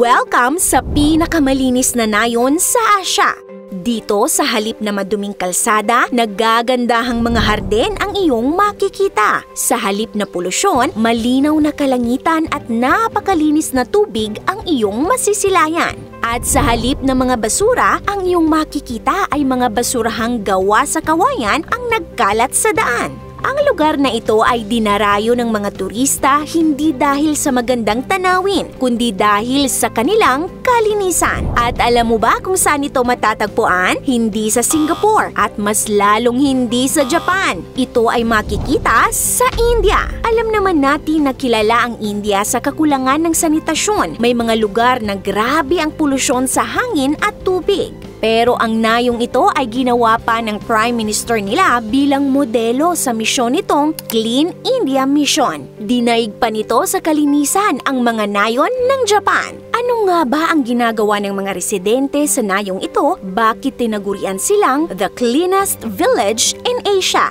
Welcome sa pinakamalinis na nayon sa Asya. Dito sa halip na maduming kalsada, naggagandahang mga harden ang iyong makikita. Sa halip na polusyon, malinaw na kalangitan at napakalinis na tubig ang iyong masisilayan. At sa halip na mga basura, ang iyong makikita ay mga basurahang gawa sa kawayan ang nagkalat sa daan. Ang lugar na ito ay dinarayo ng mga turista hindi dahil sa magandang tanawin, kundi dahil sa kanilang kalinisan. At alam mo ba kung saan ito matatagpuan? Hindi sa Singapore at mas lalong hindi sa Japan. Ito ay makikita sa India. Alam naman natin na kilala ang India sa kakulangan ng sanitasyon. May mga lugar na grabe ang polusyon sa hangin at tubig. Pero ang nayong ito ay ginawa pa ng Prime Minister nila bilang modelo sa misyon nitong Clean India Mission. Dinaig pa nito sa kalinisan ang mga nayon ng Japan. Ano nga ba ang ginagawa ng mga residente sa nayong ito? Bakit tinagurian silang the cleanest village in Asia?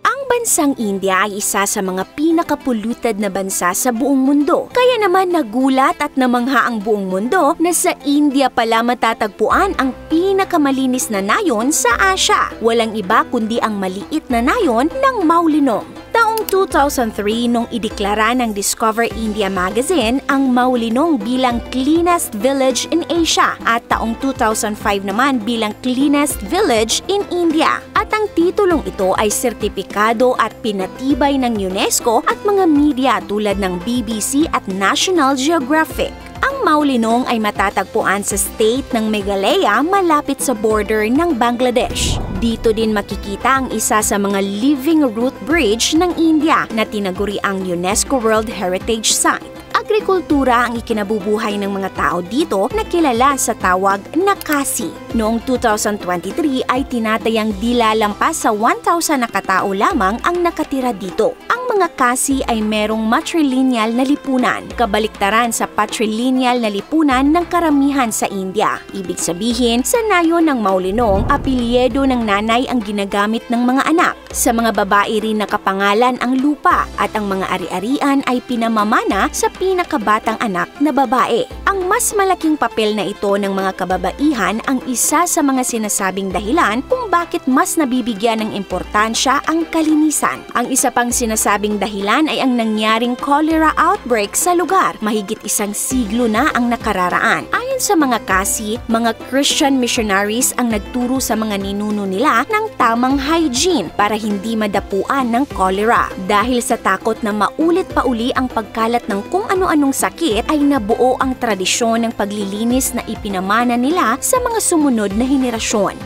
Ang bansang India ay isa sa mga pinaka-polluted na bansa sa buong mundo. Kaya naman nagulat at namangha ang buong mundo na sa India pala matatagpuan ang pinakamalinis na nayon sa Asya. Walang iba kundi ang maliit na nayon ng Maulinong. Taong 2003 nung ideklara ng Discover India magazine ang Maulinong bilang cleanest village in Asia at taong 2005 naman bilang cleanest village in India. At ang titulong ito ay sertipikado at pinatibay ng UNESCO at mga media tulad ng BBC at National Geographic. Ang Maulinong ay matatagpuan sa state ng Meghalaya malapit sa border ng Bangladesh. Dito din makikita ang isa sa mga living root bridge ng India na tinaguri ang UNESCO World Heritage Site. Agrikultura ang ikinabubuhay ng mga tao dito na kilala sa tawag na kasi. Noong 2023 ay tinatayang di lalampas sa 1,000 na katao lamang ang nakatira dito. Ang mga kasi ay merong matrilineal na lipunan, kabaliktaran sa patrilineal na lipunan ng karamihan sa India. Ibig sabihin, sa nayon ng Maulinong, apelyido ng nanay ang ginagamit ng mga anak. Sa mga babae rin nakapangalan ang lupa at ang mga ari-arian ay pinamamana sa pinakabatang anak na babae. Ang mas malaking papel na ito ng mga kababaihan ang isa sa mga sinasabing dahilan kung bakit mas nabibigyan ng importansya ang kalinisan. Ang isa pang sinasabing dahilan ay ang nangyaring cholera outbreak sa lugar. Mahigit isang siglo na ang nakararaan. Ayon sa mga kasi, mga Christian missionaries ang nagturo sa mga ninuno nila ng tamang hygiene para hindi madapuan ng cholera. Dahil sa takot na maulit pa uli ang pagkalat ng kung ano-anong sakit ay nabuo ang tradisyon ng paglilinis na ipinamana nila sa mga sumunod na henerasyon.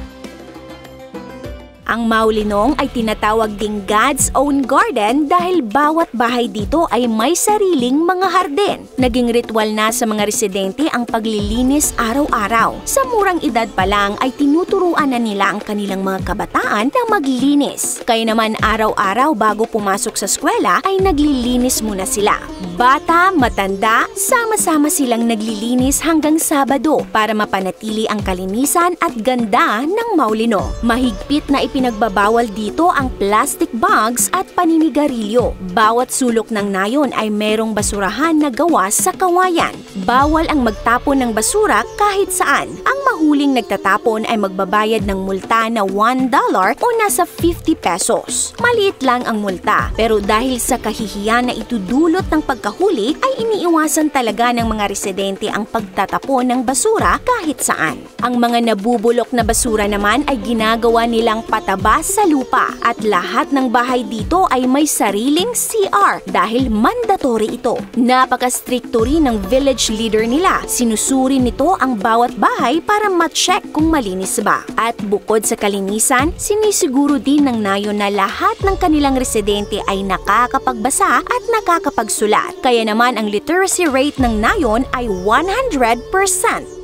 Ang Maulinong ay tinatawag ding God's own garden dahil bawat bahay dito ay may sariling mga harden. Naging ritual na sa mga residente ang paglilinis araw-araw. Sa murang edad pa lang ay tinuturuan na nila ang kanilang mga kabataan na maglinis. Kaya naman araw-araw bago pumasok sa eskwela ay naglilinis muna sila. Bata, matanda, sama-sama silang naglilinis hanggang Sabado para mapanatili ang kalinisan at ganda ng Maulinong. Mahigpit na pinagbabawal dito ang plastic bags at paninigarilyo. Bawat sulok ng nayon ay merong basurahan na gawa sa kawayan. Bawal ang magtapon ng basura kahit saan. Ang mahuling nagtatapon ay magbabayad ng multa na $1 o nasa 50 pesos. Maliit lang ang multa, pero dahil sa kahihiyan na itudulot ng pagkahuli ay iniiwasan talaga ng mga residente ang pagtatapon ng basura kahit saan. Ang mga nabubulok na basura naman ay ginagawa nilang pataba sa lupa at lahat ng bahay dito ay may sariling CR dahil mandatory ito. Napaka-stricto rin ng village leader nila. Sinusuri nito ang bawat bahay para ma-check kung malinis ba. At bukod sa kalinisan, sinisiguro din ng nayon na lahat ng kanilang residente ay nakakapagbasa at nakakapagsulat. Kaya naman ang literacy rate ng nayon ay 100%.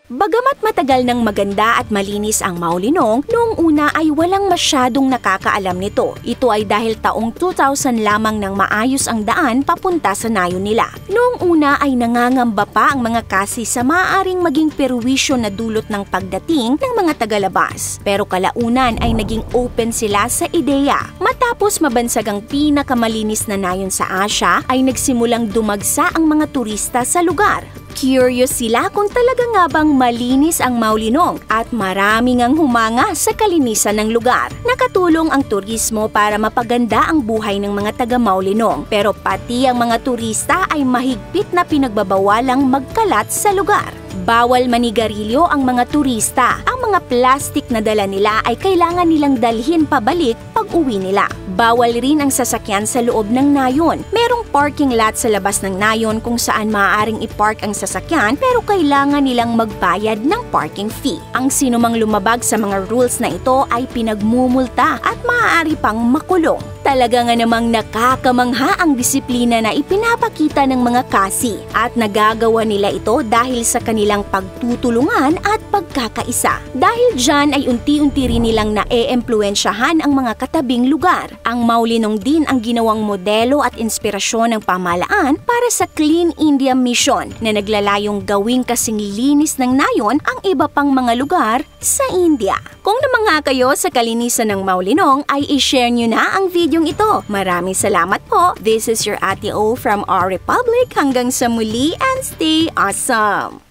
Bagamat matagal nang maganda at malinis ang Maulinong, noong una ay walang masyadong nakakaalam nito. Ito ay dahil taong 2000 lamang nang maayos ang daan papunta sa nayon nila. Noong una ay nangangamba pa ang mga kasi sa maaaring maging perwisyo na dulot ng pagdating ng mga tagalabas. Pero kalaunan ay naging open sila sa ideya. Matapos mabansag ang pinakamalinis na nayon sa Asya, ay nagsimulang dumagsa ang mga turista sa lugar. Curious sila kung talaga nga bang malinis ang Maulinong at maraming ang humanga sa kalinisan ng lugar. Nakatulong ang turismo para mapaganda ang buhay ng mga taga Maulinong, pero pati ang mga turista ay mahigpit na pinagbabawalang magkalat sa lugar. Bawal manigarilyo ang mga turista. Ang mga plastik na dala nila ay kailangan nilang dalhin pabalik pag uwi nila. Bawal rin ang sasakyan sa loob ng nayon. Merong parking lot sa labas ng nayon kung saan maaaring ipark ang sasakyan pero kailangan nilang magbayad ng parking fee. Ang sinumang lumabag sa mga rules na ito ay pinagmumulta at maaari pang makulong. Talaga nga namang nakakamangha ang disiplina na ipinapakita ng mga kasi at nagagawa nila ito dahil sa kanilang pagtutulungan at pagkakaisa. Dahil dyan ay unti-unti rin nilang nae-empluwensyahan ang mga katabing lugar. Ang Maulinong din ang ginawang modelo at inspirasyon ng pamahalaan para sa Clean India Mission na naglalayong gawing kasing linis ng nayon ang iba pang mga lugar sa India. Kung namangha kayo sa kalinisan ng Maulinong ay i-share nyo na ang videong ito. Maraming salamat po. This is your Ate O from our Republic. Hanggang sa muli and stay awesome!